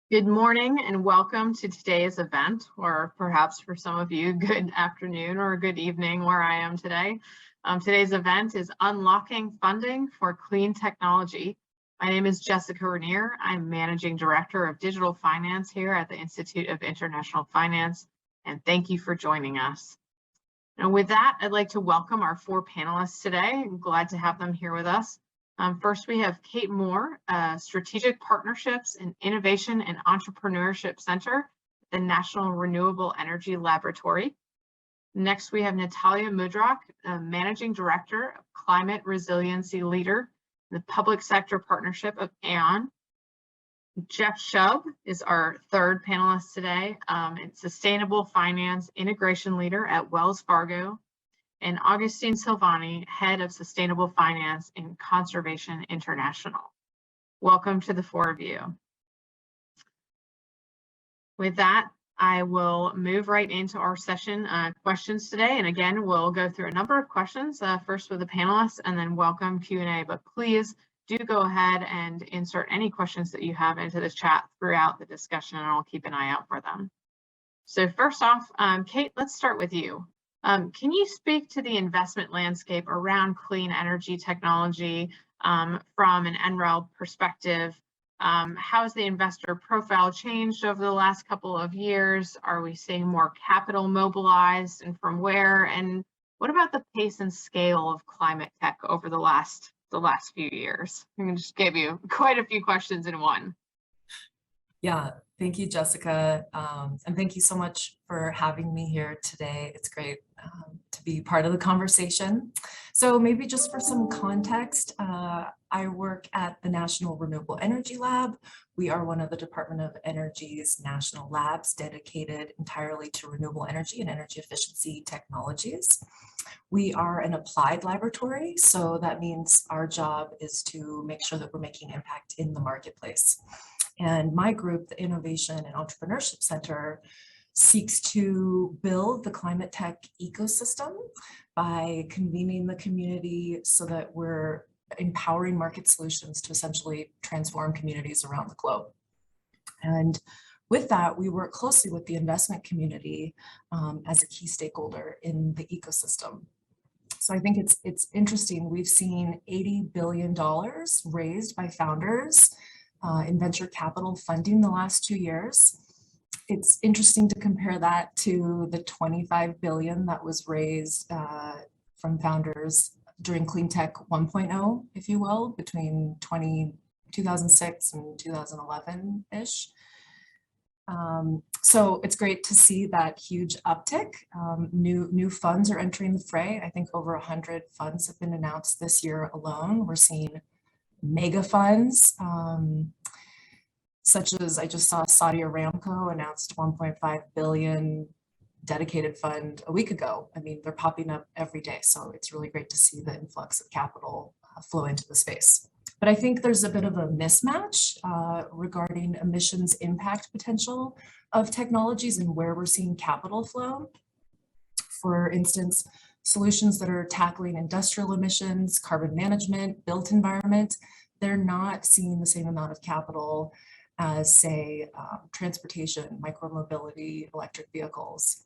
Good morning and welcome to today's event, or perhaps for some of you, good afternoon or good evening where I am today. Today's event is Unlocking Funding for Clean Technology. My name is Jessica Rainier. I'm Managing Director of Digital Finance here at the Institute of International Finance, and thank you for joining us. And with that, I'd like to welcome our four panelists today. I'm glad to have them here with us. First, we have Kate Moore, Strategic Partnerships and Innovation and Entrepreneurship Center at the National Renewable Energy Laboratory. Next, we have Natalia Mudrak, Managing Director of Climate Resiliency Leader, the Public Sector Partnership of AON. Jeff Shub is our third panelist today, and Sustainable Finance Integration Leader at Wells Fargo, and Augustine Silvani, Head of Sustainable Finance in Conservation International. Welcome to the four of you. With that, I will move right into our session questions today. And again, we'll go through a number of questions, first with the panelists and then welcome Q&A. But please do go ahead and insert any questions that you have into the chat throughout the discussion, and I'll keep an eye out for them. So first off, Kate, let's start with you. Can you speak to the investment landscape around clean energy technology from an NREL perspective? How has the investor profile changed over the last couple of years? Are we seeing more capital mobilized, and from where? And what about the pace and scale of climate tech over the last few years? I just gave you quite a few questions in one. Yeah, thank you, Jessica. And thank you so much for having me here today. It's great to be part of the conversation. So maybe just for some context, I work at the National Renewable Energy Lab. We are one of the Department of Energy's national labs dedicated entirely to renewable energy and energy efficiency technologies. We are an applied laboratory, so that means our job is to make sure that we're making impact in the marketplace. And my group, the Innovation and Entrepreneurship Center, seeks to build the climate tech ecosystem by convening the community so that we're empowering market solutions to essentially transform communities around the globe. And with that, we work closely with the investment community as a key stakeholder in the ecosystem. So I think it's interesting. We've seen $80 billion raised by founders in venture capital funding the last 2 years. It's interesting to compare that to the $25 billion that was raised from founders during Clean Tech 1.0, if you will, between 2006 and 2011-ish. So it's great to see that huge uptick. New funds are entering the fray. I think over 100 funds have been announced this year alone. We're seeing mega funds, such as I just saw Saudi Aramco announced 1.5 billion dedicated fund a week ago. I mean, they're popping up every day. So it's really great to see the influx of capital flow into the space. But I think there's a bit of a mismatch regarding emissions impact potential of technologies and where we're seeing capital flow. For instance, solutions that are tackling industrial emissions, carbon management, built environment, they're not seeing the same amount of capital as, say, transportation, micromobility, electric vehicles.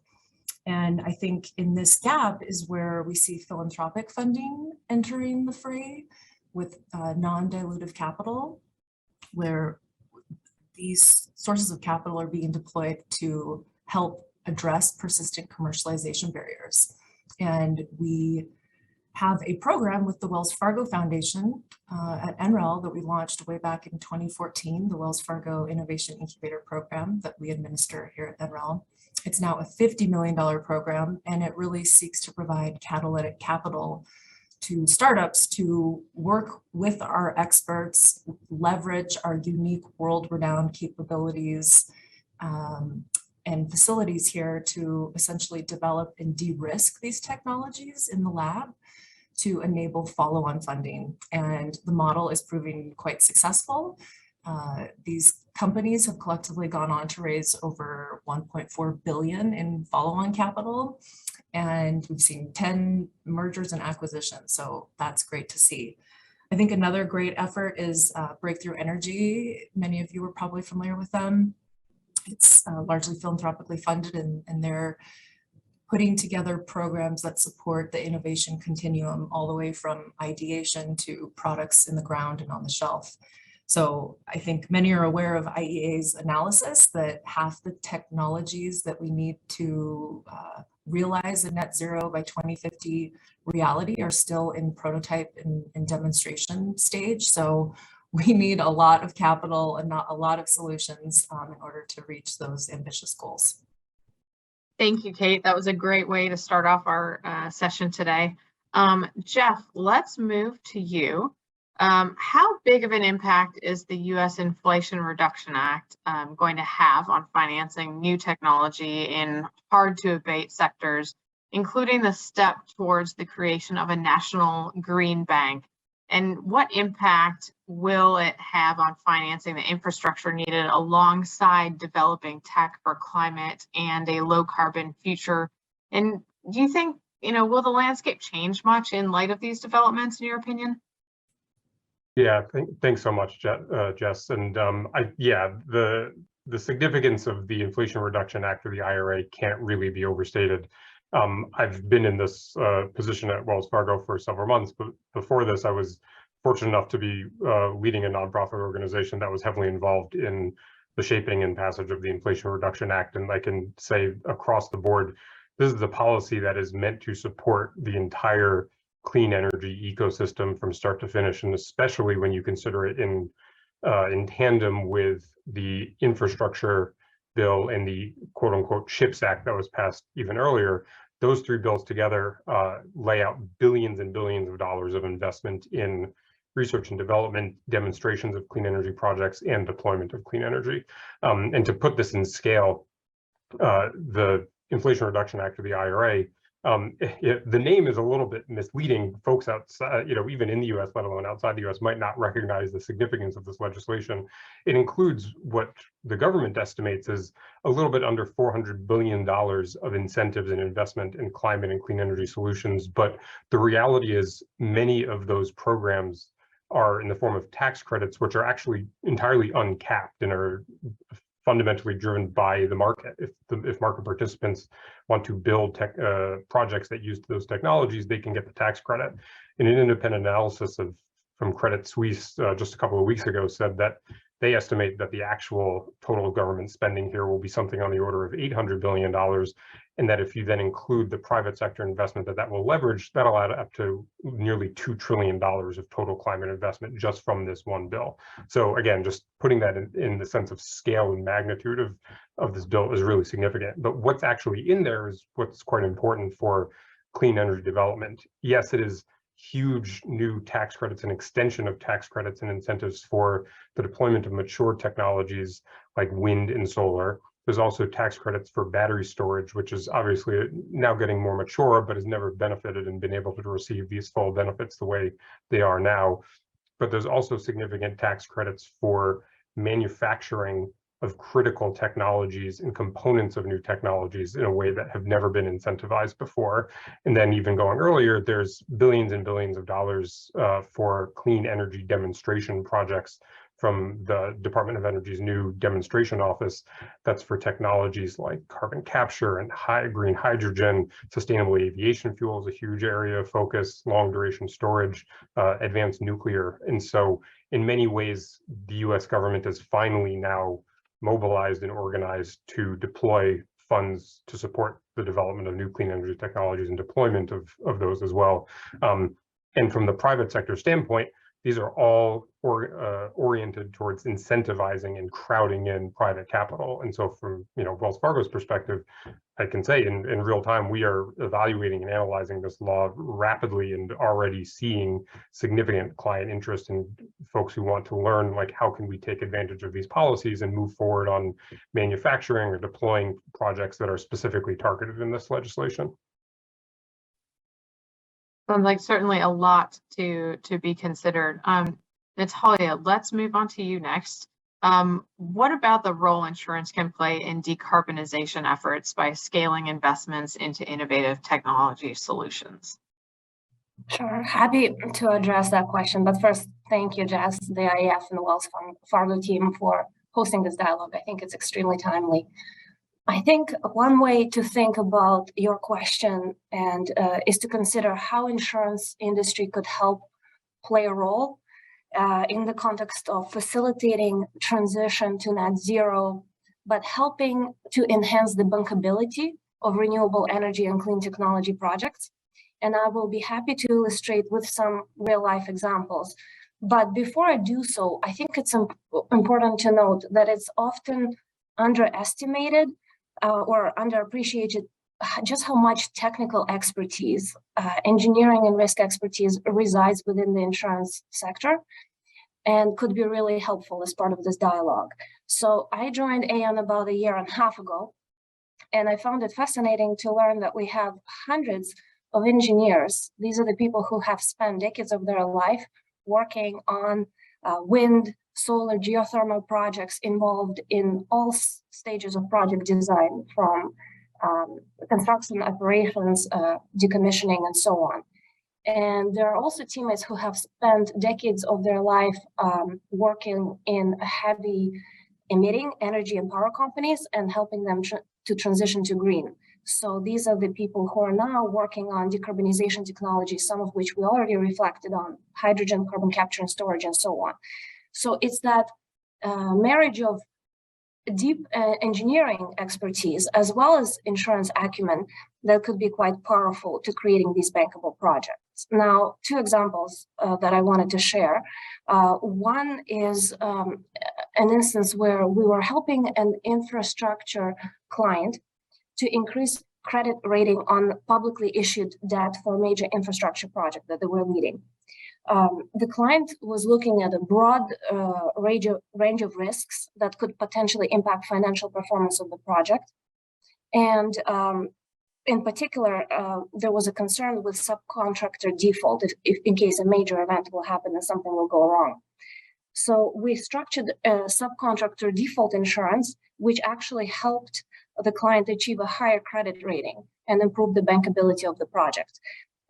And I think in this gap is where we see philanthropic funding entering the fray with non-dilutive capital, where these sources of capital are being deployed to help address persistent commercialization barriers. And we have a program with the Wells Fargo Foundation at NREL that we launched way back in 2014, the Wells Fargo Innovation Incubator Program that we administer here at NREL. It's now a $50 million program, and it really seeks to provide catalytic capital to startups to work with our experts, leverage our unique world-renowned capabilities and facilities here to essentially develop and de-risk these technologies in the lab to enable follow-on funding. And the model is proving quite successful. These companies have collectively gone on to raise over 1.4 billion in follow-on capital. And we've seen 10 mergers and acquisitions. So that's great to see. I think another great effort is Breakthrough Energy. Many of you are probably familiar with them. It's largely philanthropically funded, and they're putting together programs that support the innovation continuum all the way from ideation to products in the ground and on the shelf. So I think many are aware of IEA's analysis that half the technologies that we need to realize a net zero by 2050 reality are still in prototype and demonstration stage. So we need a lot of capital and not a lot of solutions in order to reach those ambitious goals. Thank you, Kate. That was a great way to start off our session today. Jeff, let's move to you. How big of an impact is the U.S. Inflation Reduction Act going to have on financing new technology in hard-to-abate sectors, including the step towards the creation of a national green bank? And what impact will it have on financing the infrastructure needed alongside developing tech for climate and a low carbon future? And do you think, will the landscape change much in light of these developments, in your opinion? Yeah, thanks so much, Jess. And the significance of the Inflation Reduction Act or the IRA can't really be overstated. I've been in this position at Wells Fargo for several months, but before this, I was fortunate enough to be leading a nonprofit organization that was heavily involved in the shaping and passage of the Inflation Reduction Act. And I can say across the board, this is a policy that is meant to support the entire clean energy ecosystem from start to finish, and especially when you consider it in tandem with the infrastructure bill and the quote unquote CHIPS Act that was passed even earlier. Those three bills together lay out billions and billions of dollars of investment in research and development, demonstrations of clean energy projects, and deployment of clean energy. And to put this in scale, the Inflation Reduction Act or the IRA, the name is a little bit misleading. Folks outside, even in the U.S., let alone outside the U.S., might not recognize the significance of this legislation. It includes what the government estimates is a little bit under $400 billion of incentives and investment in climate and clean energy solutions. But the reality is many of those programs are in the form of tax credits, which are actually entirely uncapped and are fundamentally driven by the market. If market participants want to build projects that use those technologies, they can get the tax credit. And an independent analysis from Credit Suisse just a couple of weeks ago said that they estimate that the actual total government spending here will be something on the order of $800 billion, and that if you then include the private sector investment that will leverage, that'll add up to nearly $2 trillion of total climate investment just from this one bill. So again, just putting that in the sense of scale and magnitude of this bill is really significant. But what's actually in there is what's quite important for clean energy development. Yes, it is huge new tax credits and extension of tax credits and incentives for the deployment of mature technologies like wind and solar. There's also tax credits for battery storage, which is obviously now getting more mature, but has never benefited and been able to receive these full benefits the way they are now. But there's also significant tax credits for manufacturing of critical technologies and components of new technologies in a way that have never been incentivized before. And then even going earlier, there's billions and billions of dollars for clean energy demonstration projects from the Department of Energy's new demonstration office. That's for technologies like carbon capture and green hydrogen. Sustainable aviation fuel is a huge area of focus, long duration storage, advanced nuclear. And so in many ways, the US government is finally now mobilized and organized to deploy funds to support the development of new clean energy technologies and deployment of those as well. And from the private sector standpoint, these are all oriented towards incentivizing and crowding in private capital. And so from Wells Fargo's perspective, I can say in real time, we are evaluating and analyzing this law rapidly and already seeing significant client interest in folks who want to learn, like, how can we take advantage of these policies and move forward on manufacturing or deploying projects that are specifically targeted in this legislation. Sounds like certainly a lot to be considered. Natalia, let's move on to you next. What about the role insurance can play in decarbonization efforts by scaling investments into innovative technology solutions? Sure, happy to address that question. But first, thank you, Jess, the IIF and the Wells Fargo team for hosting this dialogue. I think it's extremely timely. I think one way to think about your question and is to consider how insurance industry could help play a role in the context of facilitating transition to net zero, but helping to enhance the bankability of renewable energy and clean technology projects. And I will be happy to illustrate with some real life examples. But before I do so, I think it's important to note that it's often underestimated or underappreciated just how much technical expertise, engineering and risk expertise resides within the insurance sector and could be really helpful as part of this dialogue. So I joined Aon about a year and a half ago, and I found it fascinating to learn that we have hundreds of engineers. These are the people who have spent decades of their life working on wind, solar, geothermal projects involved in all stages of project design, from construction, operations, decommissioning, and so on. And there are also teammates who have spent decades of their life working in heavy emitting energy and power companies and helping them to transition to green. So these are the people who are now working on decarbonization technologies, some of which we already reflected on: hydrogen, carbon capture and storage, and so on. So it's that marriage of deep engineering expertise as well as insurance acumen that could be quite powerful to creating these bankable projects. Now, two examples that I wanted to share. One is an instance where we were helping an infrastructure client to increase credit rating on publicly issued debt for a major infrastructure project that they were leading. The client was looking at a broad range of risks that could potentially impact financial performance of the project. And in particular, there was a concern with subcontractor default if in case a major event will happen and something will go wrong. So we structured a subcontractor default insurance, which actually helped the client achieve a higher credit rating and improve the bankability of the project.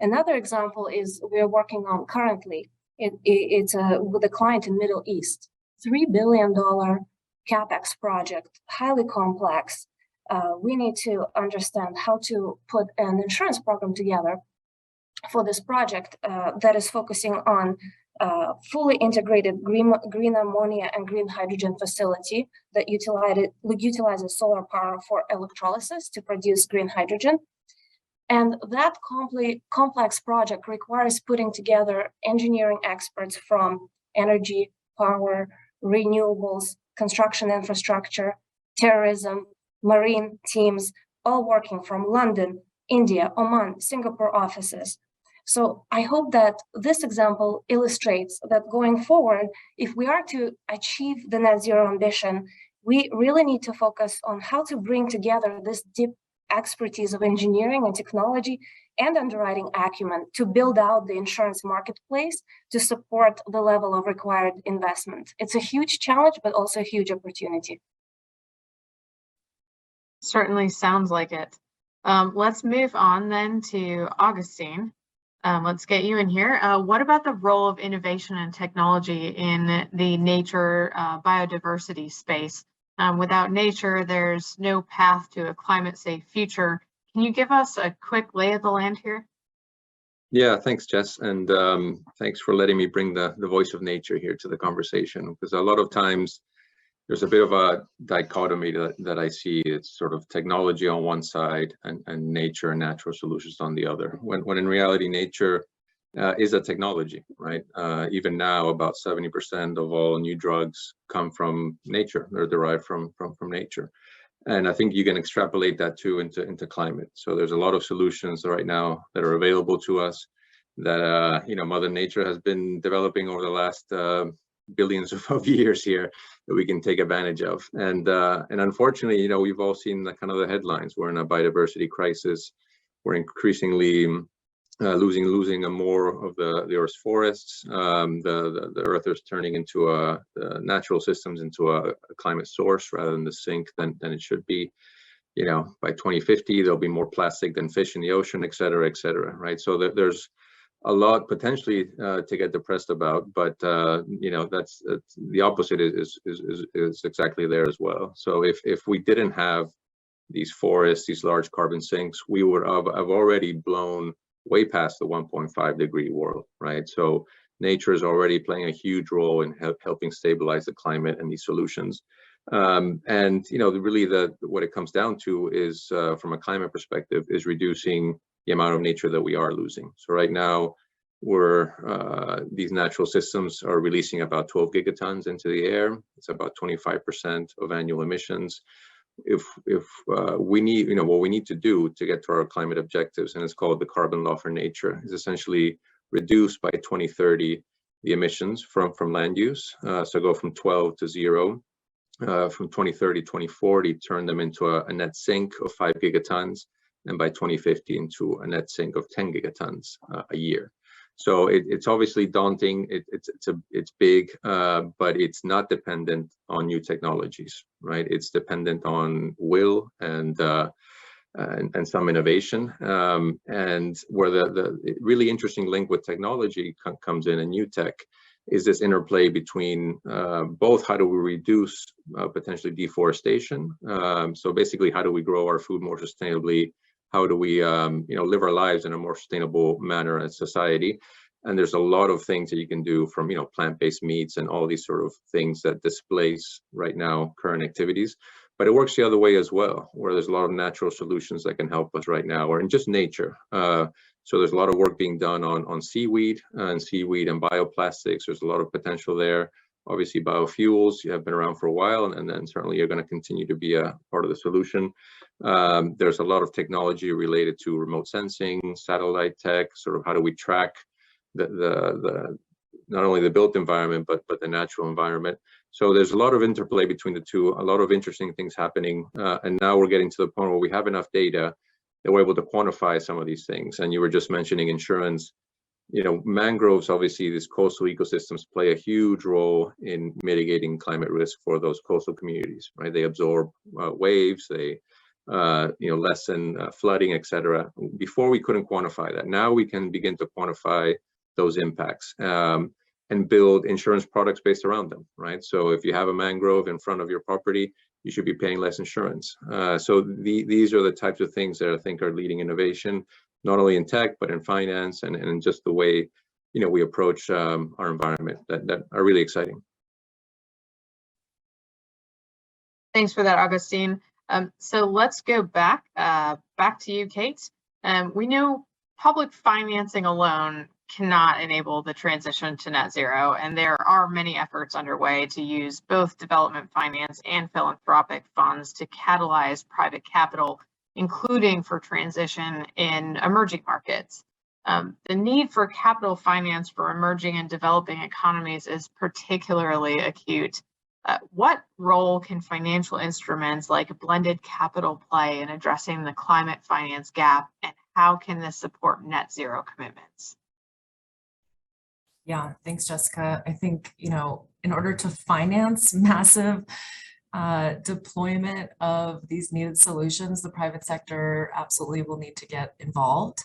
Another example is we're working on currently, it's with a client in Middle East, $3 billion CapEx project, highly complex. We need to understand how to put an insurance program together for this project that is focusing on fully integrated green ammonia and green hydrogen facility that utilizes solar power for electrolysis to produce green hydrogen. And that complex project requires putting together engineering experts from energy, power, renewables, construction infrastructure, terrorism, marine teams, all working from London, India, Oman, Singapore offices. So I hope that this example illustrates that going forward, if we are to achieve the net zero ambition, we really need to focus on how to bring together this deep expertise of engineering and technology and underwriting acumen to build out the insurance marketplace to support the level of required investment. It's a huge challenge, but also a huge opportunity. Certainly sounds like it. Let's move on then to Augustine. Let's get you in here. What about the role of innovation and technology in the nature biodiversity space? Without nature, there's no path to a climate-safe future. Can you give us a quick lay of the land here? Yeah, thanks, Jess, and thanks for letting me bring the voice of nature here to the conversation, because a lot of times there's a bit of a dichotomy that I see. It's sort of technology on one side and nature and natural solutions on the other, when in reality nature is a technology, right? Even now, about 70% of all new drugs come from nature. They're derived from nature. And I think you can extrapolate that too into climate. So there's a lot of solutions right now that are available to us that, Mother Nature has been developing over the last billions of years here that we can take advantage of. And unfortunately, we've all seen the kind of the headlines. We're in a biodiversity crisis. We're increasingly losing more of the Earth's forests. The Earth is turning into natural systems into a climate source rather than the sink than it should be. By 2050, there'll be more plastic than fish in the ocean, et cetera, right? So there's a lot potentially to get depressed about, but that's the opposite is exactly there as well. So if we didn't have these forests, these large carbon sinks, we would have already blown way past the 1.5 degree world, right? So nature is already playing a huge role in helping stabilize the climate and these solutions. And really what it comes down to is, from a climate perspective, is reducing the amount of nature that we are losing. So right now, these natural systems are releasing about 12 gigatons into the air. It's about 25% of annual emissions. If we need, what we need to do to get to our climate objectives, and it's called the carbon law for nature, is essentially reduce by 2030 the emissions from land use. So go from 12 to 0. From 2030, 2040, turn them into a net sink of 5 gigatons, and by 2050 into a net sink of 10 gigatons a year. So it's obviously daunting. It's big, but it's not dependent on new technologies, right? It's dependent on will and some innovation. And where the really interesting link with technology comes in, and new tech, is this interplay between both how do we reduce potentially deforestation. So basically, how do we grow our food more sustainably? How do we live our lives in a more sustainable manner as society? And there's a lot of things that you can do, from plant-based meats and all these sort of things that displace right now current activities. But it works the other way as well, where there's a lot of natural solutions that can help us right now, or in just nature. So there's a lot of work being done on seaweed and bioplastics. There's a lot of potential there. Obviously, biofuels have been around for a while, and then certainly you're going to continue to be a part of the solution. There's a lot of technology related to remote sensing, satellite tech, sort of how do we track the not only the built environment, but the natural environment. So there's a lot of interplay between the two, a lot of interesting things happening. And now we're getting to the point where we have enough data that we're able to quantify some of these things. And you were just mentioning insurance. Mangroves, obviously, these coastal ecosystems play a huge role in mitigating climate risk for those coastal communities, right? They absorb waves, they lessen flooding, etc. Before, we couldn't quantify that. Now we can begin to quantify those impacts and build insurance products based around them, right? So if you have a mangrove in front of your property, you should be paying less insurance. So these are the types of things that I think are leading innovation, not only in tech, but in finance and just the way we approach our environment that are really exciting. Thanks for that, Augustine. So let's go back to you, Kate. We know public financing alone cannot enable the transition to net zero, and there are many efforts underway to use both development finance and philanthropic funds to catalyze private capital, including for transition in emerging markets. The need for capital finance for emerging and developing economies is particularly acute. What role can financial instruments like blended capital play in addressing the climate finance gap, and how can this support net zero commitments? Yeah, thanks, Jessica. I think, in order to finance massive deployment of these needed solutions, the private sector absolutely will need to get involved.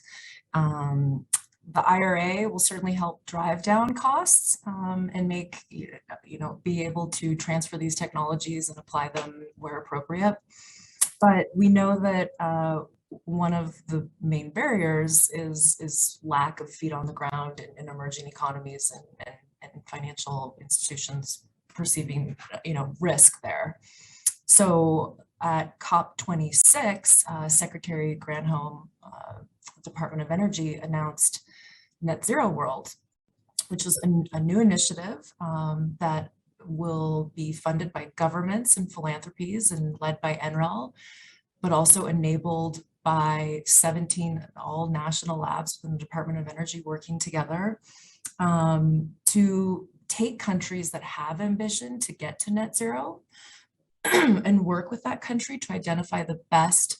The IRA will certainly help drive down costs and make, be able to transfer these technologies and apply them where appropriate. But we know that one of the main barriers is lack of feet on the ground in emerging economies and financial institutions perceiving, risk there. So at COP26, Secretary Granholm, Department of Energy, announced Net Zero World, which is a new initiative that will be funded by governments and philanthropies and led by NREL, but also enabled by 17 all national labs within the Department of Energy working together to take countries that have ambition to get to net zero and work with that country to identify the best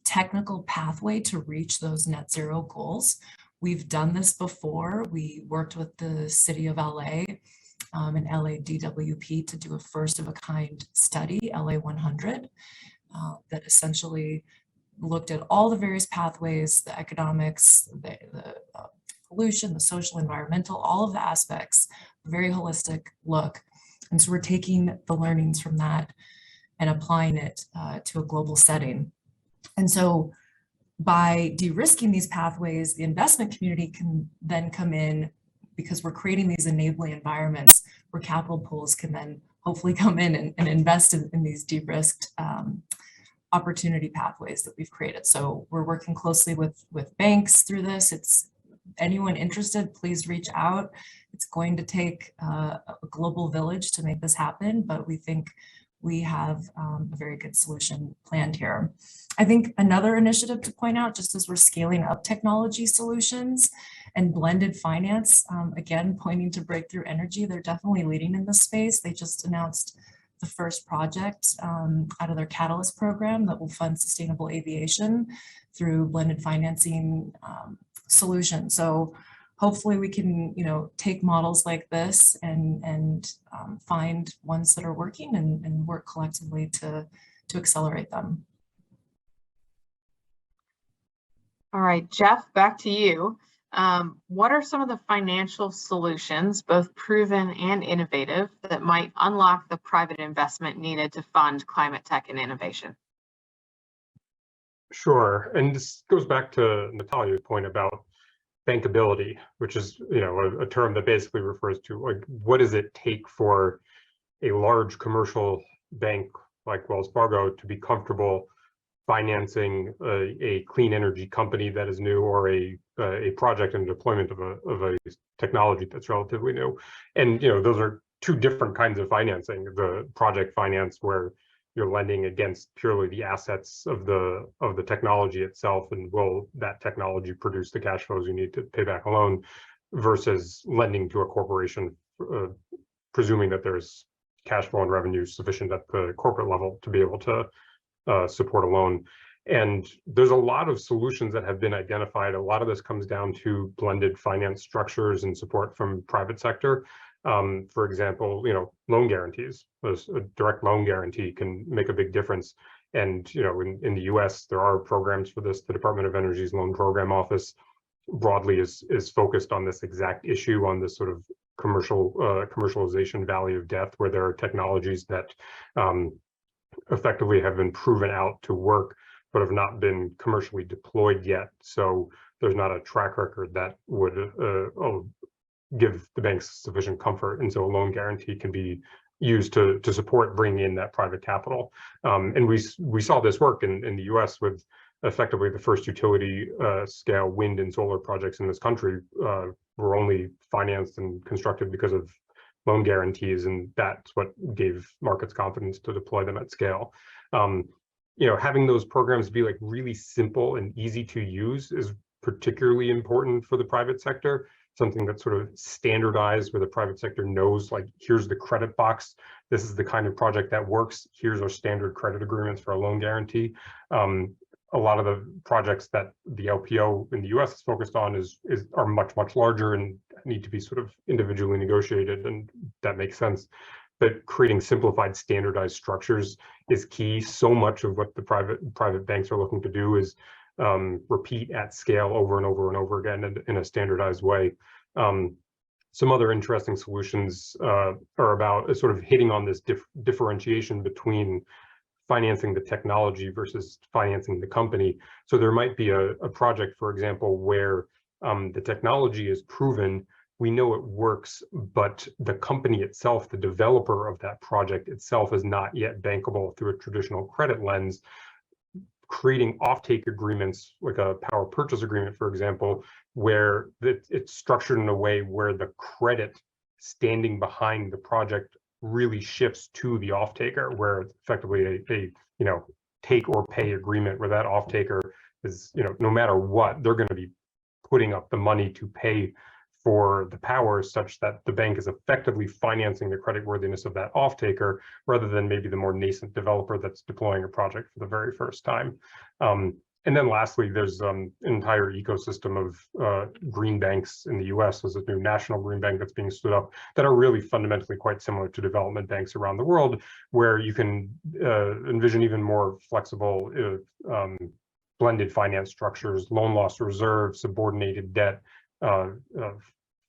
technical pathway to reach those net zero goals. We've done this before. We worked with the city of LA and LA DWP to do a first of a kind study, LA 100, that essentially looked at all the various pathways, the economics, the pollution, the social, environmental, all of the aspects, a very holistic look. And so we're taking the learnings from that and applying it to a global setting. And so by de-risking these pathways, the investment community can then come in, because we're creating these enabling environments where capital pools can then hopefully come in and invest in these de-risked opportunity pathways that we've created. So we're working closely with banks through this. It's anyone interested, please reach out. It's going to take a global village to make this happen, but we think we have a very good solution planned here. I think another initiative to point out, just as we're scaling up technology solutions and blended finance, again, pointing to Breakthrough Energy, they're definitely leading in this space. They just announced the first project out of their Catalyst program that will fund sustainable aviation through blended financing solutions. So hopefully we can, take models like this and find ones that are working and work collectively to accelerate them. All right, Jeff, back to you. What are some of the financial solutions, both proven and innovative, that might unlock the private investment needed to fund climate tech and innovation? Sure, and this goes back to Natalia's point about bankability, which is a term that basically refers to like what does it take for a large commercial bank like Wells Fargo to be comfortable financing a clean energy company that is new, or a project and deployment of a technology that's relatively new. And those are two different kinds of financing. The project finance, where you're lending against purely the assets of the technology itself, and will that technology produce the cash flows you need to pay back a loan, versus lending to a corporation, presuming that there's cash flow and revenue sufficient at the corporate level to be able to support a loan. And there's a lot of solutions that have been identified. A lot of this comes down to blended finance structures and support from private sector. For example, loan guarantees. A direct loan guarantee can make a big difference. And in the U.S., there are programs for this. The Department of Energy's Loan Program Office broadly is focused on this exact issue, on this sort of commercialization valley of death, where there are technologies that effectively have been proven out to work, but have not been commercially deployed yet. So there's not a track record that would give the banks sufficient comfort. And so a loan guarantee can be used to support bringing in that private capital. And we saw this work in the US with effectively the first utility scale wind and solar projects in this country were only financed and constructed because of loan guarantees, and that's what gave markets confidence to deploy them at scale. Having those programs be like really simple and easy to use is particularly important for the private sector. Something that's sort of standardized, where the private sector knows, like, here's the credit box, this is the kind of project that works, here's our standard credit agreements for a loan guarantee. A lot of the projects that the LPO in the US is focused on are much larger and need to be sort of individually negotiated, and that makes sense. But creating simplified, standardized structures is key. So much of what the private banks are looking to do is repeat at scale over and over and over again in a standardized way. Some other interesting solutions are about sort of hitting on this differentiation between financing the technology versus financing the company. So there might be a project, for example, where the technology is proven, we know it works, but the company itself, the developer of that project itself, is not yet bankable through a traditional credit lens. Creating offtake agreements, like a power purchase agreement, for example, where it's structured in a way where the credit standing behind the project really shifts to the off-taker, where it's effectively a take or pay agreement, where that off-taker is, no matter what, they're going to be putting up the money to pay for the power, such that the bank is effectively financing the creditworthiness of that off-taker, rather than maybe the more nascent developer that's deploying a project for the very first time. And then lastly, there's an entire ecosystem of green banks in the US. There's a new national green bank that's being stood up that are really fundamentally quite similar to development banks around the world, where you can envision even more flexible blended finance structures, loan loss reserve, subordinated debt,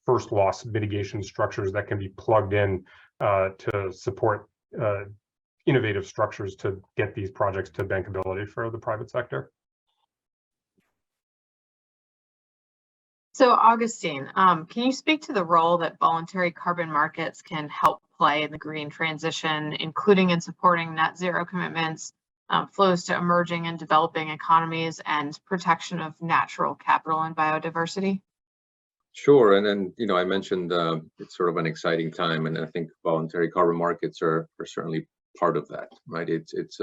first loss mitigation structures that can be plugged in to support innovative structures to get these projects to bankability for the private sector. So Augustine, can you speak to the role that voluntary carbon markets can help play in the green transition, including in supporting net zero commitments, flows to emerging and developing economies, and protection of natural capital and biodiversity? Sure, and then I mentioned it's sort of an exciting time, and I think voluntary carbon markets are certainly part of that, right? It's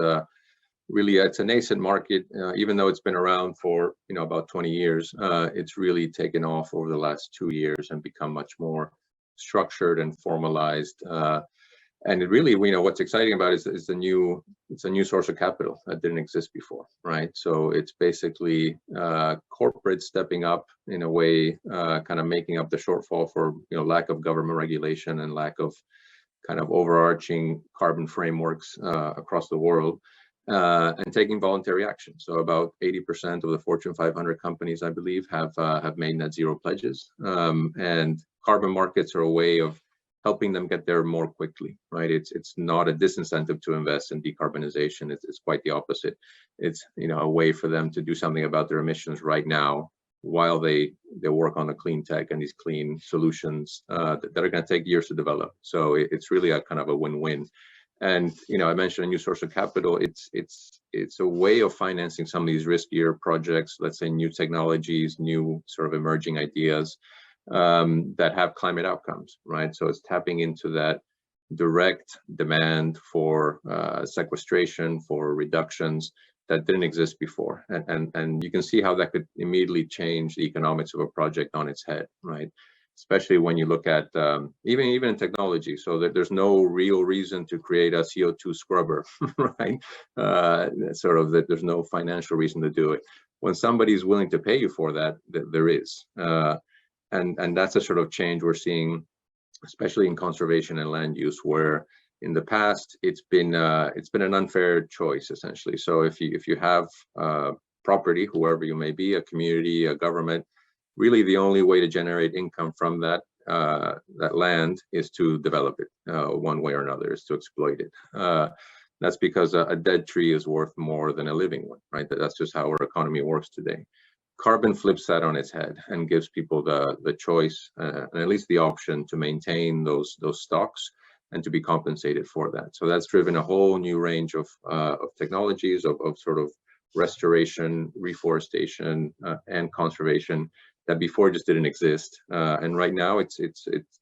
really it's a nascent market, even though it's been around for about 20 years. It's really taken off over the last 2 years and become much more structured and formalized. And it really, what's exciting about it is it's a new source of capital that didn't exist before, right? So it's basically corporate stepping up in a way, kind of making up the shortfall for lack of government regulation and lack of kind of overarching carbon frameworks across the world, and taking voluntary action. So about 80% of the Fortune 500 companies, I believe, have made net zero pledges, and carbon markets are a way of helping them get there more quickly, right? It's not a disincentive to invest in decarbonization. It's quite the opposite. It's a way for them to do something about their emissions right now while they work on the clean tech and these clean solutions that are going to take years to develop. So it's really a kind of a win-win. And I mentioned a new source of capital. It's a way of financing some of these riskier projects, let's say new technologies, new sort of emerging ideas that have climate outcomes, right? So it's tapping into that direct demand for sequestration, for reductions that didn't exist before. And you can see how that could immediately change the economics of a project on its head, right? Especially when you look at even in technology. So there's no real reason to create a CO2 scrubber, right? Sort of that there's no financial reason to do it. When somebody's willing to pay you for that, there is. And that's a sort of change we're seeing, especially in conservation and land use, where in the past it's been an unfair choice essentially. So if you have property, whoever you may be, a community, a government, really the only way to generate income from that land is to develop it one way or another, is to exploit it. That's because a dead tree is worth more than a living one, right? That's just how our economy works today. Carbon flips that on its head and gives people the choice and at least the option to maintain those stocks and to be compensated for that. So that's driven a whole new range of technologies of sort of restoration, reforestation, and conservation that before just didn't exist. And right now it's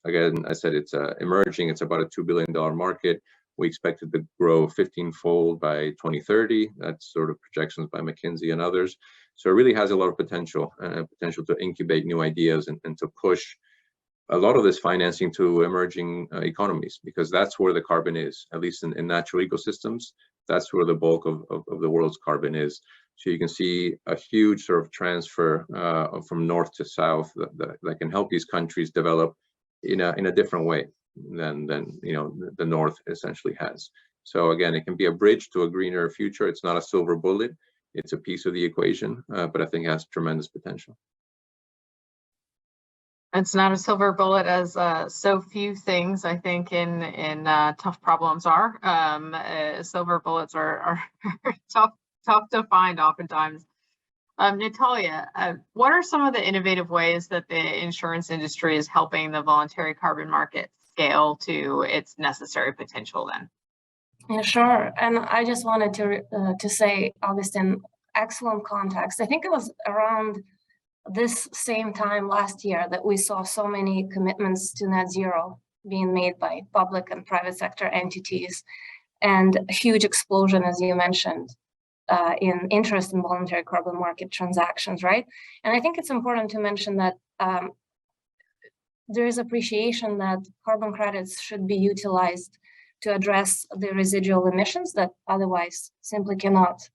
again, I said it's emerging. It's about a $2 billion market. We expect it to grow 15-fold by 2030. That's sort of projections by McKinsey and others. So it really has a lot of potential to incubate new ideas and to push a lot of this financing to emerging economies, because that's where the carbon is, at least in natural ecosystems. That's where the bulk of the world's carbon is. So you can see a huge sort of transfer from north to south that can help these countries develop in a different way than the north essentially has. So again, it can be a bridge to a greener future. It's not a silver bullet. It's a piece of the equation, but I think it has tremendous potential. It's not a silver bullet, as so few things I think in tough problems are. Silver bullets are tough to find oftentimes. Natalia, what are some of the innovative ways that the insurance industry is helping the voluntary carbon market scale to its necessary potential then? Yeah, sure. And I just wanted to say, Augustine, excellent context. I think it was around this same time last year that we saw so many commitments to net zero being made by public and private sector entities, and a huge explosion, as you mentioned, in interest in voluntary carbon market transactions, right? And I think it's important to mention that there is appreciation that carbon credits should be utilized to address the residual emissions that otherwise simply cannot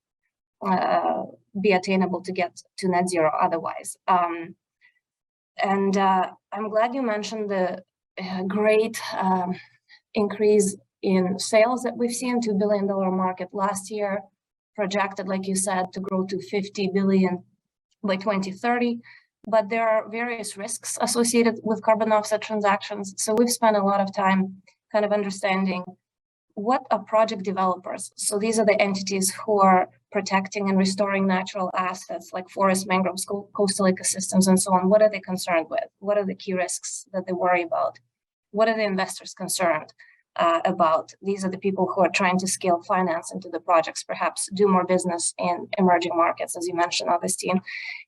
be attainable to get to net zero otherwise. And I'm glad you mentioned the great increase in sales that we've seen, $2 billion market last year, projected, like you said, to grow to 50 billion by 2030. but there are various risks associated with carbon offset transactions. So we've spent a lot of time kind of understanding what are project developers. So these are the entities who are protecting and restoring natural assets like forests, mangroves, coastal ecosystems, and so on. What are they concerned with? What are the key risks that they worry about? What are the investors concerned about? These are the people who are trying to scale finance into the projects, perhaps do more business in emerging markets, as you mentioned, Augustine,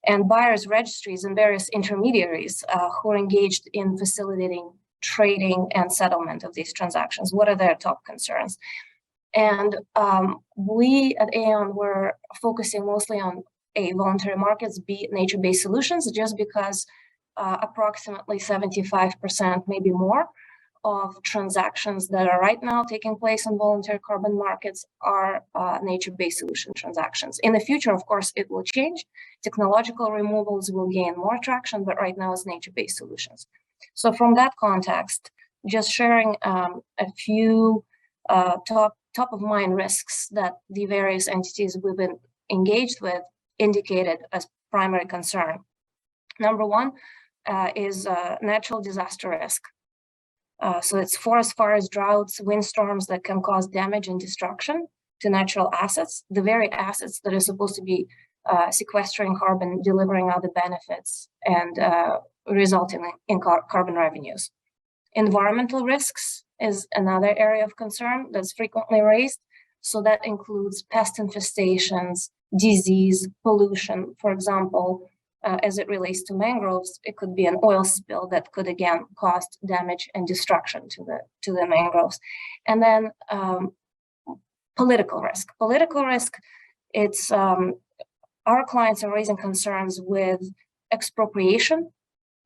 and buyers, registries, and various intermediaries who are engaged in facilitating trading and settlement of these transactions. What are their top concerns? And we at Aon were focusing mostly on voluntary markets, B, nature-based solutions, just because approximately 75%, maybe more, of transactions that are right now taking place on voluntary carbon markets are nature-based solution transactions. In the future, of course, it will change. Technological removals will gain more traction, but right now it's nature-based solutions. So from that context, just sharing a few top of mind risks that the various entities we've been engaged with indicated as primary concern. Number one is natural disaster risk. So it's forest fires, droughts, windstorms that can cause damage and destruction to natural assets, the very assets that are supposed to be sequestering carbon, delivering other benefits, and resulting in carbon revenues. Environmental risks is another area of concern that's frequently raised. So that includes pest infestations, disease, pollution. For example, as it relates to mangroves, it could be an oil spill that could again cause damage and destruction to the mangroves. And then political risk. Political risk, it's our clients are raising concerns with expropriation,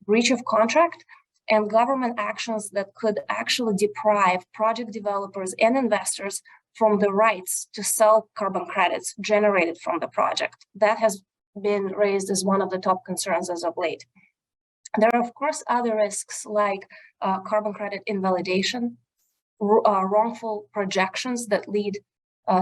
breach of contract, and government actions that could actually deprive project developers and investors from the rights to sell carbon credits generated from the project. That has been raised as one of the top concerns as of late. There are, of course, other risks like carbon credit invalidation, wrongful projections that lead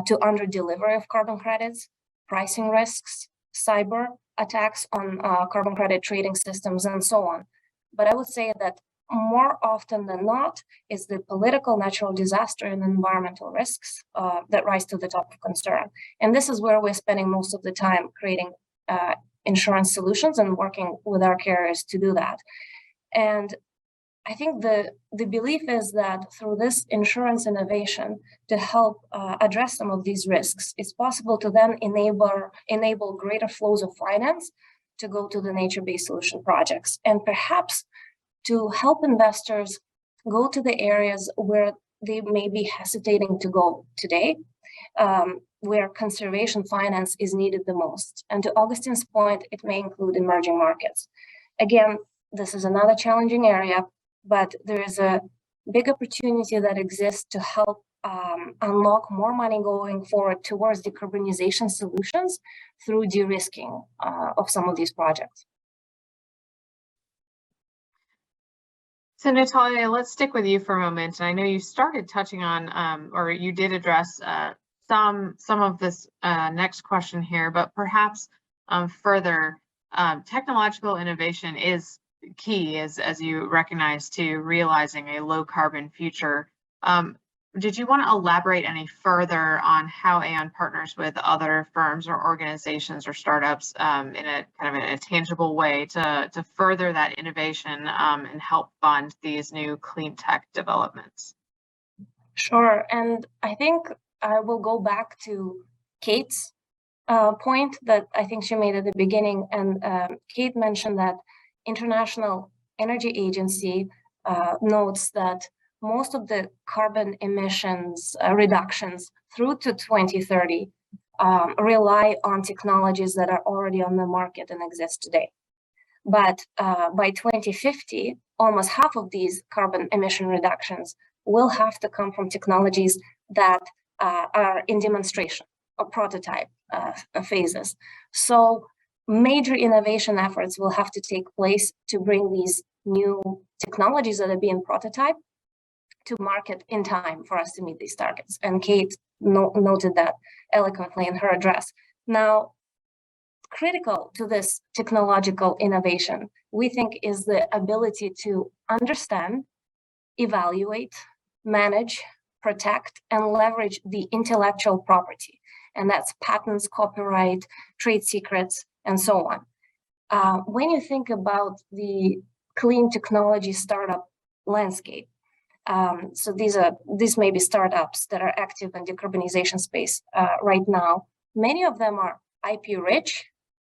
to under-delivery of carbon credits, pricing risks, cyber attacks on carbon credit trading systems, and so on. But I would say that more often than not is the political, natural disaster, and environmental risks that rise to the top of concern. And this is where we're spending most of the time creating insurance solutions and working with our carriers to do that. And I think the belief is that through this insurance innovation to help address some of these risks, it's possible to then enable greater flows of finance to go to the nature-based solution projects, and perhaps to help investors go to the areas where they may be hesitating to go today, where conservation finance is needed the most. And to Augustine's point, it may include emerging markets. Again, this is another challenging area, but there is a big opportunity that exists to help unlock more money going forward towards decarbonization solutions through de-risking of some of these projects. So Natalia, let's stick with you for a moment. And I know you started touching on, or you did address some of this next question here, but perhaps further, technological innovation is key, as you recognize, to realizing a low carbon future. Did you want to elaborate any further on how Aon partners with other firms or organizations or startups in a kind of in a tangible way to further that innovation and help fund these new clean tech developments? Sure, and I think I will go back to Kate's point that I think she made at the beginning, and Kate mentioned that International Energy Agency notes that most of the carbon emissions reductions through to 2030 rely on technologies that are already on the market and exist today. But by 2050, almost half of these carbon emission reductions will have to come from technologies that are in demonstration or prototype phases. So major innovation efforts will have to take place to bring these new technologies that are being prototyped to market in time for us to meet these targets. And Kate noted that eloquently in her address. Now, critical to this technological innovation, we think, is the ability to understand, evaluate, manage, protect, and leverage the intellectual property. And that's patents, copyright, trade secrets, and so on. When you think about the clean technology startup landscape, so these may be startups that are active in decarbonization space right now. Many of them are IP rich,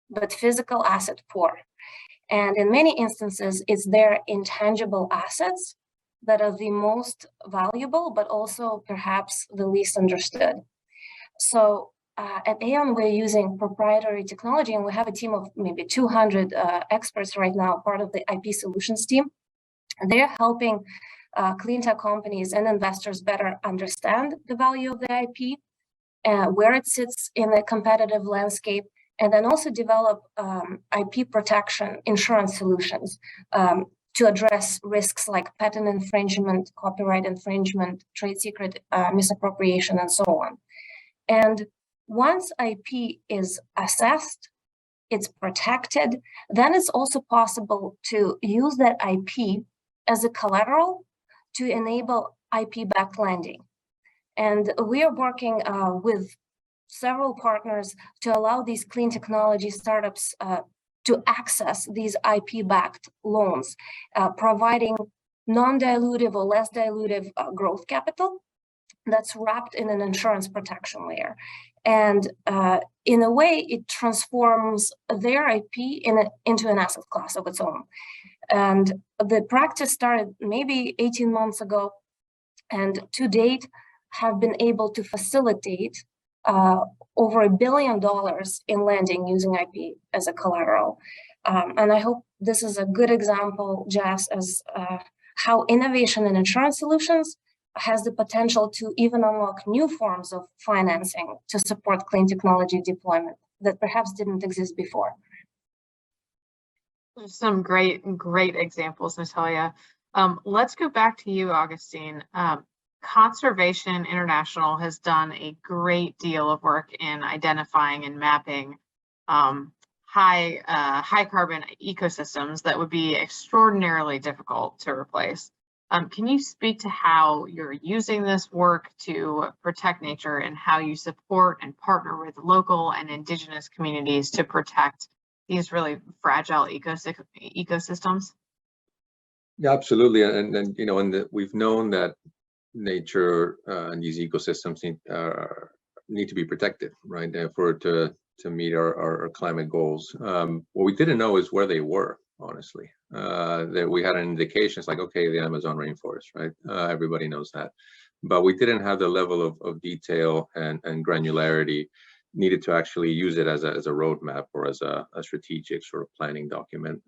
but physical asset poor. And in many instances, it's their intangible assets that are the most valuable, but also perhaps the least understood. So at Aon, we're using proprietary technology, and we have a team of maybe 200 experts right now, part of the IP solutions team. And they're helping clean tech companies and investors better understand the value of the IP, where it sits in the competitive landscape, and then also develop IP protection insurance solutions to address risks like patent infringement, copyright infringement, trade secret misappropriation, and so on. And once IP is assessed, it's protected, then it's also possible to use that IP as a collateral to enable IP-backed lending. And we are working with several partners to allow these clean technology startups to access these IP-backed loans, providing non-dilutive or less dilutive growth capital that's wrapped in an insurance protection layer. And in a way, it transforms their IP into an asset class of its own. And the practice started maybe 18 months ago, and to date have been able to facilitate over $1 billion in lending using IP as a collateral. And I hope this is a good example, Jess, as how innovation in insurance solutions has the potential to even unlock new forms of financing to support clean technology deployment that perhaps didn't exist before. There's some great examples, Natalia. Let's go back to you, Augustine. Conservation International has done a great deal of work in identifying and mapping high carbon ecosystems that would be extraordinarily difficult to replace. Can you speak to how you're using this work to protect nature and how you support and partner with local and indigenous communities to protect these really fragile ecosystems? Yeah, absolutely. And you know, we've known that nature and these ecosystems need to be protected, right? For it to meet our climate goals. What we didn't know is where they were, honestly. That we had an indication, it's like, okay, the Amazon rainforest, right? Everybody knows that. But we didn't have the level of detail and granularity needed to actually use it as a roadmap or as a strategic sort of planning document.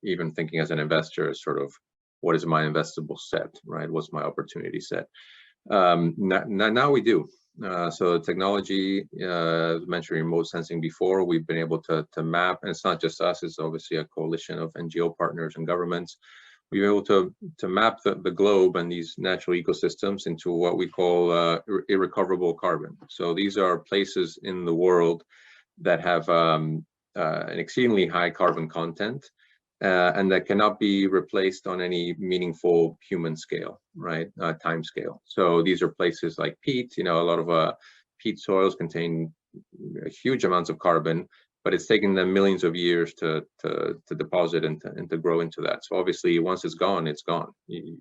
Even thinking as an investor, sort of, what is my investable set, right? What's my opportunity set? Now we do. So technology, mentioned remote sensing before, we've been able to map, and it's not just us, it's obviously a coalition of NGO partners and governments. We've been able to map the globe and these natural ecosystems into what we call irrecoverable carbon. So these are places in the world that have an exceedingly high carbon content, and that cannot be replaced on any meaningful human scale, right? Time scale. So these are places like peat. You know, a lot of peat soils contain huge amounts of carbon, but it's taken them millions of years to deposit and to grow into that. So obviously, once it's gone, it's gone. You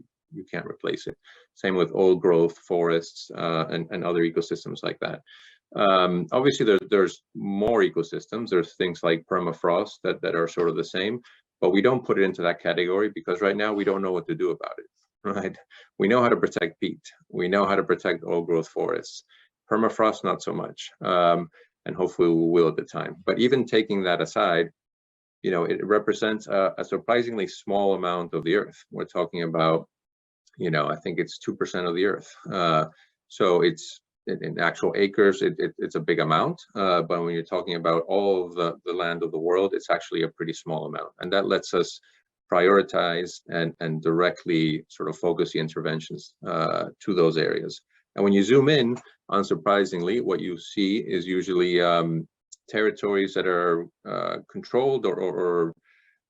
can't replace it. Same with old growth forests and other ecosystems like that. Obviously, there's more ecosystems. There's things like permafrost that are sort of the same, but we don't put it into that category because right now we don't know what to do about it, right? We know how to protect peat. We know how to protect old growth forests. Permafrost, not so much. And hopefully we will at the time. But even taking that aside, you know, it represents a surprisingly small amount of the earth. We're talking about, you know, I think it's 2% of the earth. So it's in actual acres, it's a big amount. But when you're talking about all of the land of the world, it's actually a pretty small amount. And that lets us prioritize and directly sort of focus the interventions to those areas. And when you zoom in, unsurprisingly, what you see is usually territories that are controlled or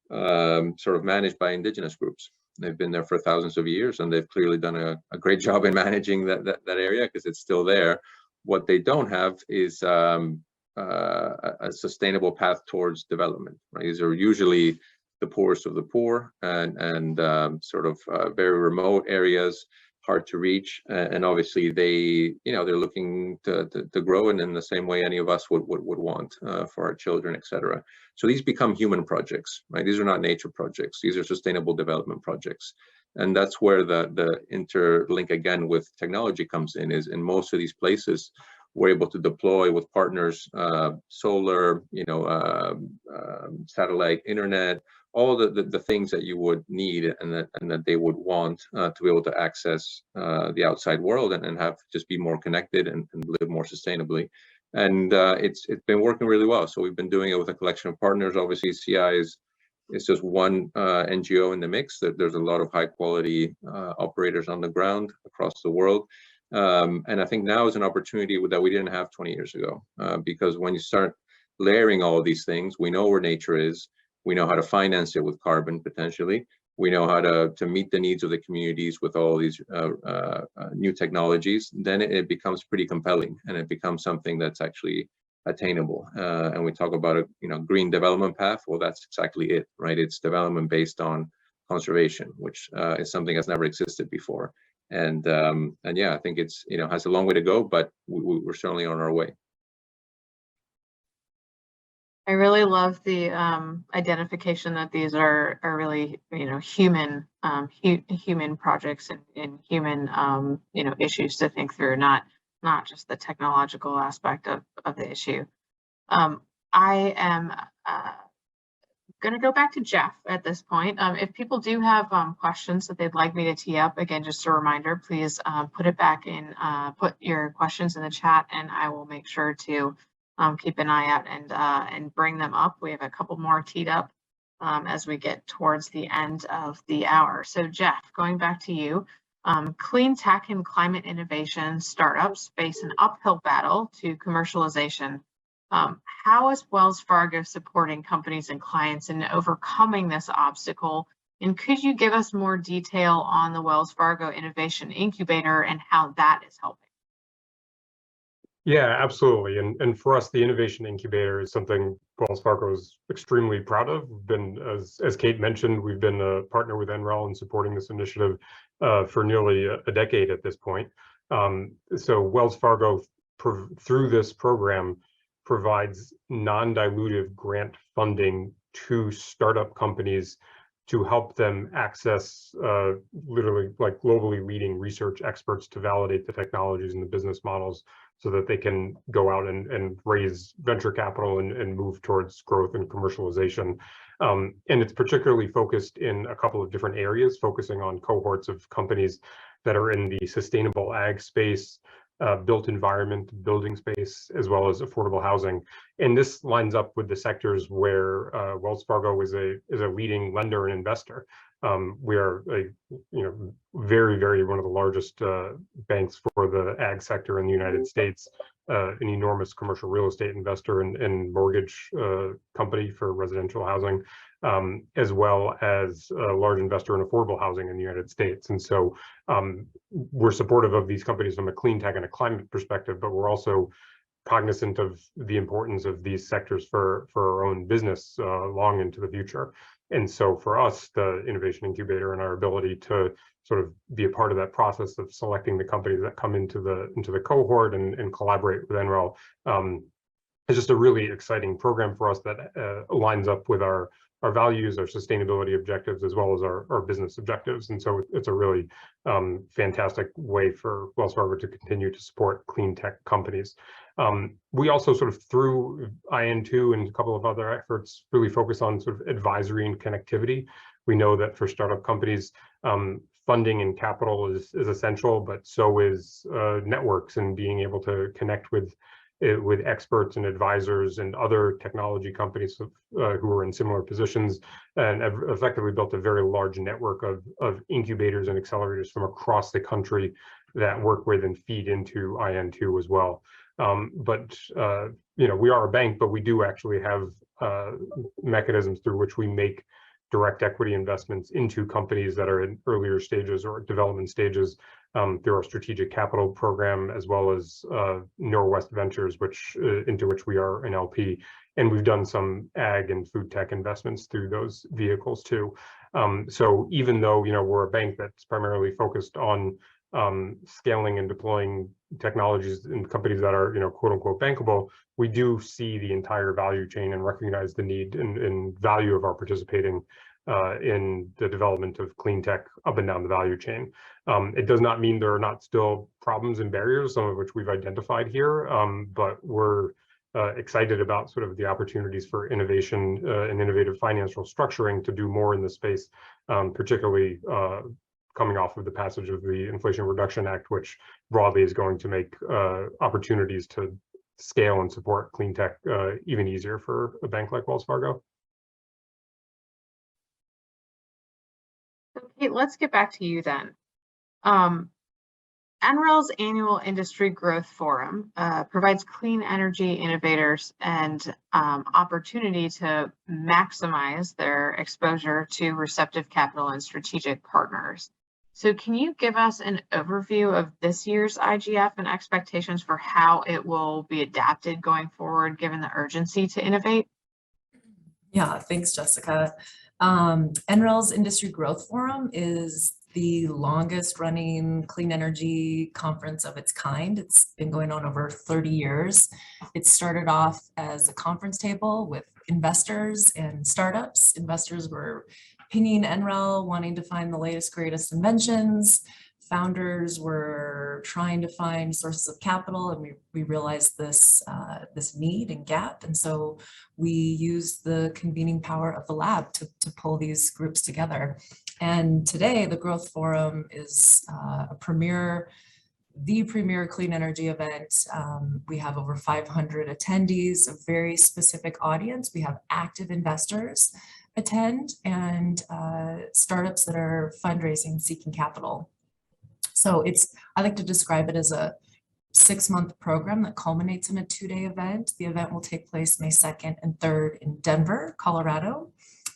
sort of managed by indigenous groups. They've been there for thousands of years, and they've clearly done a great job in managing that area because it's still there. What they don't have is a sustainable path towards development. Right? These are usually the poorest of the poor and sort of very remote areas, hard to reach, and obviously they're looking to grow in the same way any of us would want for our children, etc. So these become human projects, right? These are not nature projects. These are sustainable development projects, and that's where the interlink again with technology comes in. Is in most of these places we're able to deploy with partners solar, satellite internet, all the things that you would need and that they would want to be able to access the outside world and have just be more connected and live more sustainably. And it's been working really well. So we've been doing it with a collection of partners. Obviously, CI is just one NGO in the mix. There's a lot of high quality operators on the ground across the world. And I think now is an opportunity that we didn't have 20 years ago, because when you start layering all of these things, we know where nature is. We know how to finance it with carbon potentially. We know how to meet the needs of the communities with all these new technologies. Then it becomes pretty compelling, and it becomes something that's actually attainable. And we talk about a green development path. Well, that's exactly it, right? It's development based on conservation, which is something that's never existed before. And yeah, I think it's has a long way to go, but we're certainly on our way. I really love the identification that these are really human human projects and human issues to think through, not just the technological aspect of the issue. I am going to go back to Jeff at this point. If people do have questions that they'd like me to tee up, again, just a reminder, please put it back in, put your questions in the chat, and I will make sure to keep an eye out and bring them up. We have a couple more teed up as we get towards the end of the hour. So Jeff, going back to you, clean tech and climate innovation startups face an uphill battle to commercialization. How is Wells Fargo supporting companies and clients in overcoming this obstacle? And could you give us more detail on the Wells Fargo Innovation Incubator and how that is helping? Yeah, absolutely. And for us, the Innovation Incubator is something Wells Fargo is extremely proud of. We've been, as Kate mentioned, we've been a partner with NREL in supporting this initiative for nearly a decade at this point. So Wells Fargo, through this program, provides non-dilutive grant funding to startup companies to help them access literally like globally leading research experts to validate the technologies and the business models so that they can go out and raise venture capital and move towards growth and commercialization. And it's particularly focused in a couple of different areas, focusing on cohorts of companies that are in the sustainable ag space, built environment, building space, as well as affordable housing. And this lines up with the sectors where Wells Fargo is a leading lender and investor. We are very, very one of the largest banks for the ag sector in the United States, an enormous commercial real estate investor and mortgage company for residential housing, as well as a large investor in affordable housing in the United States. And so we're supportive of these companies from a clean tech and a climate perspective, but we're also cognizant of the importance of these sectors for our own business long into the future. And so for us, the Innovation Incubator and our ability to sort of be a part of that process of selecting the companies that come into the cohort and collaborate with NREL is just a really exciting program for us that lines up with our values, our sustainability objectives, as well as our business objectives. And so it's a really fantastic way for Wells Fargo to continue to support clean tech companies. We also sort of through IN2 and a couple of other efforts really focus on sort of advisory and connectivity. We know that for startup companies, funding and capital is essential, but so is networks and being able to connect with experts and advisors and other technology companies who are in similar positions, and have effectively built a very large network of incubators and accelerators from across the country that work with and feed into IN2 as well. But we are a bank, but we do actually have mechanisms through which we make direct equity investments into companies that are in earlier stages or development stages through our strategic capital program, as well as Norwest Ventures, into which we are an LP. And we've done some ag and food tech investments through those vehicles too. So even though we're a bank that's primarily focused on scaling and deploying technologies in companies that are quote unquote bankable, we do see the entire value chain and recognize the need and value of our participating in the development of clean tech up and down the value chain. It does not mean there are not still problems and barriers, some of which we've identified here, but we're excited about sort of the opportunities for innovation and innovative financial structuring to do more in this space, particularly coming off of the passage of the Inflation Reduction Act, which broadly is going to make opportunities to scale and support clean tech even easier for a bank like Wells Fargo. Okay, let's get back to you then. NREL's annual Industry Growth Forum provides clean energy innovators and opportunity to maximize their exposure to receptive capital and strategic partners. So can you give us an overview of this year's IGF and expectations for how it will be adapted going forward, given the urgency to innovate? Yeah, thanks, Jessica. NREL's Industry Growth Forum is the longest running clean energy conference of its kind. It's been going on over 30 years. It started off as a conference table with investors and startups. Investors were pinging NREL, wanting to find the latest, greatest inventions. Founders were trying to find sources of capital, and we realized this need and gap. And so we used the convening power of the lab to pull these groups together. And today, the Growth Forum is the premier clean energy event. We have over 500 attendees, a very specific audience. We have active investors attend and startups that are fundraising, seeking capital. So I like to describe it as a 6-month program that culminates in a 2-day event. The event will take place May 2nd and 3rd in Denver, Colorado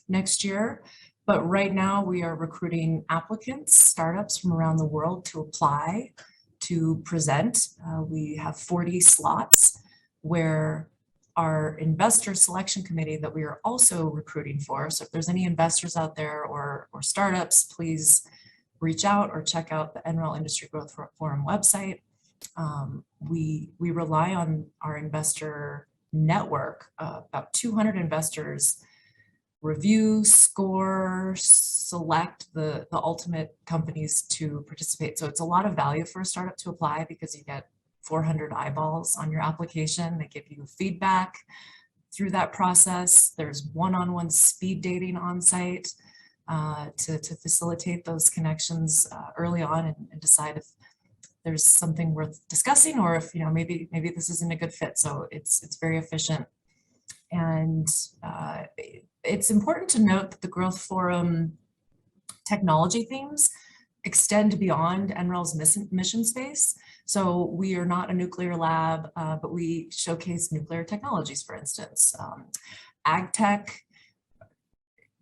next year. But right now we are recruiting applicants, startups from around the world to apply, to present. We have 40 slots where our investor selection committee that we are also recruiting for. So if there's any investors out there or startups, please reach out or check out the NREL Industry Growth Forum website. We rely on our investor network, about 200 investors review, score, select the ultimate companies to participate. So it's a lot of value for a startup to apply because you get 400 eyeballs on your application. They give you feedback through that process. There's one-on-one speed dating on site to facilitate those connections early on and decide if there's something worth discussing or if maybe this isn't a good fit. So it's very efficient. And it's important to note that the Growth Forum technology themes extend beyond NREL's mission space. So we are not a nuclear lab, but we showcase nuclear technologies, for instance. Ag tech,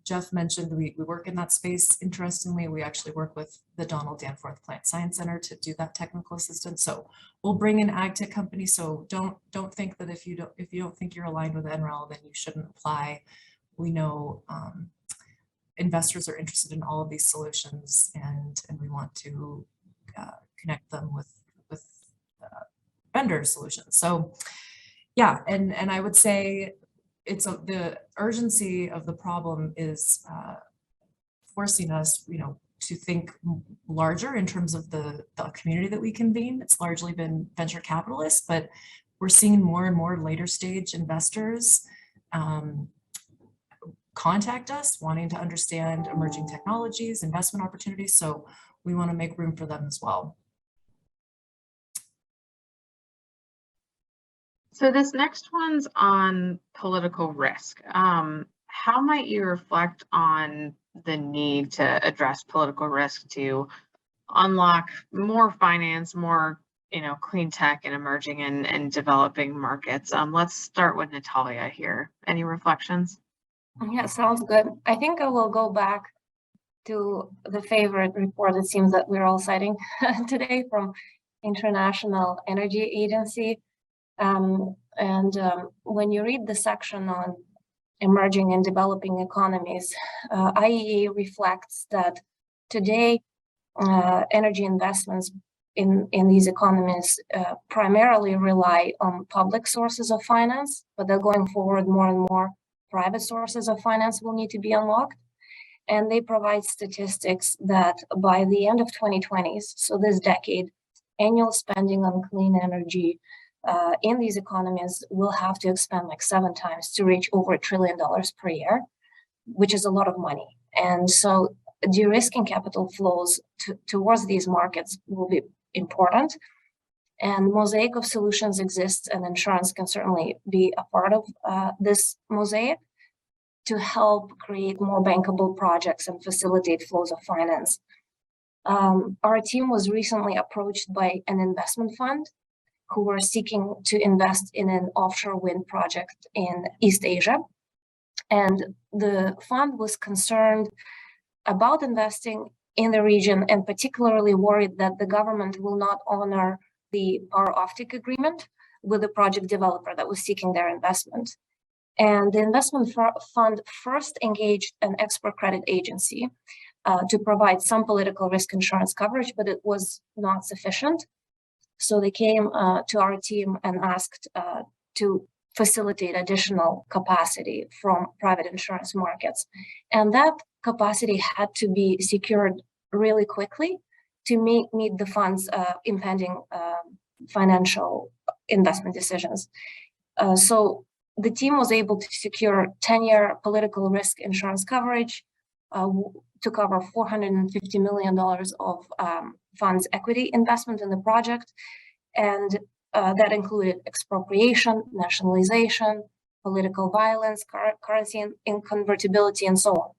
Jeff mentioned we work in that space. Interestingly, we actually work with the Donald Danforth Plant Science Center to do that technical assistance. So we'll bring in ag tech companies. So don't think that if you don't think you're aligned with NREL, then you shouldn't apply. We know investors are interested in all of these solutions, and we want to connect them with vendor solutions. So yeah, and I would say the urgency of the problem is forcing us, to think larger in terms of the community that we convene. It's largely been venture capitalists, but we're seeing more and more later stage investors contact us wanting to understand emerging technologies, investment opportunities. So we want to make room for them as well. So this next one's on political risk. How might you reflect on the need to address political risk to unlock more finance, more clean tech and emerging and developing markets. Let's start with Natalia here. Any reflections? Yeah, sounds good. I think I will go back to the favorite report, it seems, that we're all citing today from International Energy Agency. When you read the section on emerging and developing economies, IEA reflects that today energy investments in these economies primarily rely on public sources of finance, but they're going forward more and more private sources of finance will need to be unlocked. And they provide statistics that by the end of 2020s, so this decade, annual spending on clean energy in these economies will have to expand like 7 times to reach over $1 trillion per year, which is a lot of money. And so de-risking capital flows towards these markets will be important. And mosaic of solutions exists, and insurance can certainly be a part of this mosaic to help create more bankable projects and facilitate flows of finance. Our team was recently approached by an investment fund who were seeking to invest in an offshore wind project in East Asia. And the fund was concerned about investing in the region and particularly worried that the government will not honor the power offtake agreement with the project developer that was seeking their investment. And the investment fund first engaged an export credit agency to provide some political risk insurance coverage, but it was not sufficient. So they came to our team and asked to facilitate additional capacity from private insurance markets. And that capacity had to be secured really quickly to meet the fund's impending financial investment decisions. So the team was able to secure 10-year political risk insurance coverage to cover $450 million of fund's equity investment in the project. And that included expropriation, nationalization, political violence, currency inconvertibility, and so on.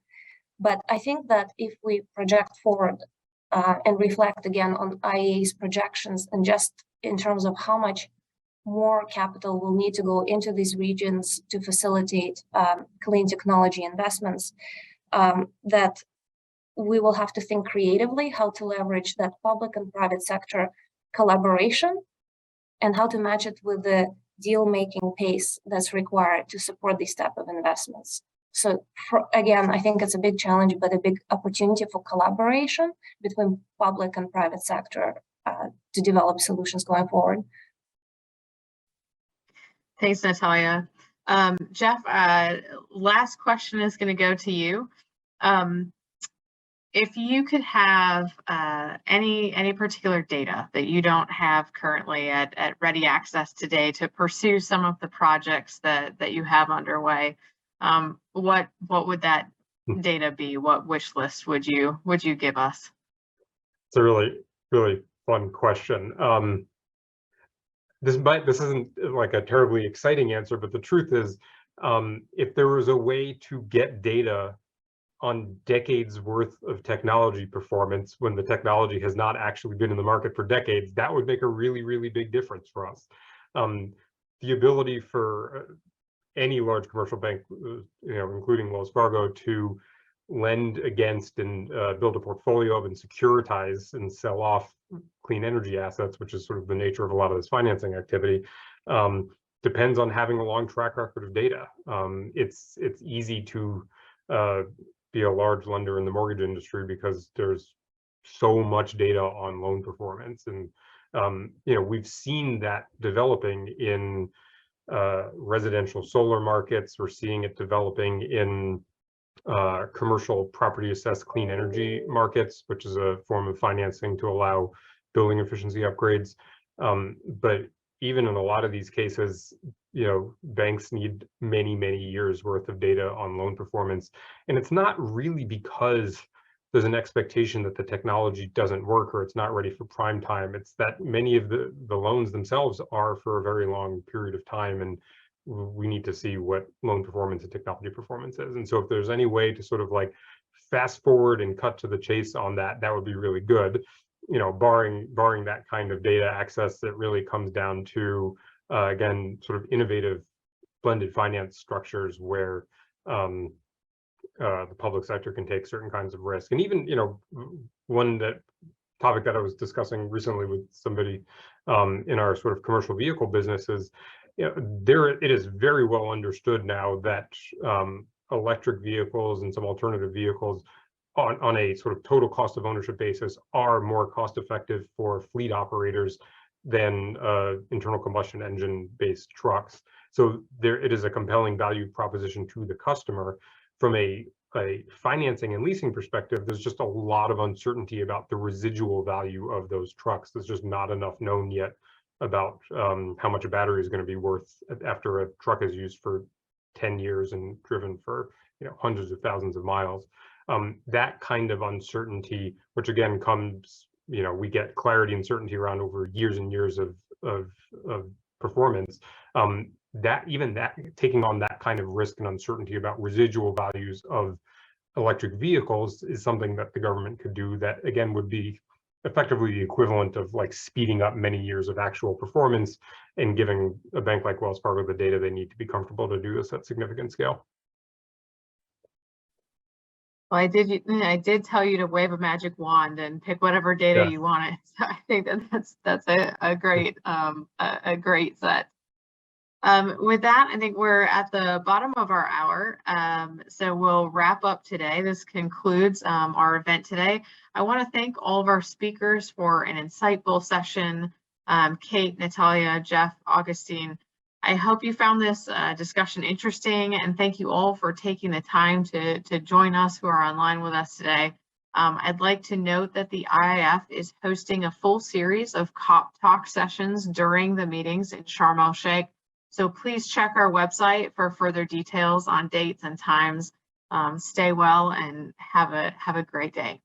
But I think that if we project forward and reflect again on IEA's projections, and just in terms of how much more capital will need to go into these regions to facilitate clean technology investments, that we will have to think creatively how to leverage that public and private sector collaboration and how to match it with the deal-making pace that's required to support these type of investments. So again, I think it's a big challenge, but a big opportunity for collaboration between public and private sector to develop solutions going forward. Thanks, Natalia. Jeff, last question is going to go to you. If you could have any particular data that you don't have currently at ready access today to pursue some of the projects that you have underway, what would that data be? What wish list would you give us? It's a really fun question. This isn't like a terribly exciting answer, but the truth is, if there was a way to get data on decades worth of technology performance when the technology has not actually been in the market for decades, that would make a really big difference for us. The ability for any large commercial bank, including Wells Fargo, to lend against and build a portfolio of and securitize and sell off clean energy assets, which is sort of the nature of a lot of this financing activity, depends on having a long track record of data. It's easy to be a large lender in the mortgage industry because there's so much data on loan performance, and we've seen that developing in residential solar markets. We're seeing it developing in commercial property assessed clean energy markets, which is a form of financing to allow building efficiency upgrades. But even in a lot of these cases, banks need many years worth of data on loan performance. And it's not really because there's an expectation that the technology doesn't work or it's not ready for prime time. It's that many of the loans themselves are for a very long period of time, and we need to see what loan performance and technology performance is. And so if there's any way to sort of like fast forward and cut to the chase on that, that would be really good. barring that kind of data access, it really comes down to again, sort of innovative blended finance structures where the public sector can take certain kinds of risk. And even, one topic that I was discussing recently with somebody in our sort of commercial vehicle business is, it is very well understood now that electric vehicles and some alternative vehicles on a sort of total cost of ownership basis are more cost effective for fleet operators than internal combustion engine based trucks. So it is a compelling value proposition to the customer. From a financing and leasing perspective, there's just a lot of uncertainty about the residual value of those trucks. There's just not enough known yet about how much a battery is going to be worth after a truck is used for 10 years and driven for hundreds of thousands of miles. That kind of uncertainty, which again comes, we get clarity and certainty around over years and years of performance. That taking on that kind of risk and uncertainty about residual values of electric vehicles is something that the government could do that again would be effectively the equivalent of like speeding up many years of actual performance and giving a bank like Wells Fargo the data they need to be comfortable to do this at significant scale. Well, I did tell you to wave a magic wand and pick whatever data you wanted. So I think that's a great set. With that, I think we're at the bottom of our hour. So we'll wrap up today. This concludes our event today. I want to thank all of our speakers for an insightful session. Kate, Natalia, Jeff, Augustine. I hope you found this discussion interesting, and thank you all for taking the time to join us who are online with us today. I'd like to note that the IIF is hosting a full series of COP talk sessions during the meetings in Sharm el-Sheikh. So please check our website for further details on dates and times. Stay well and have a great day.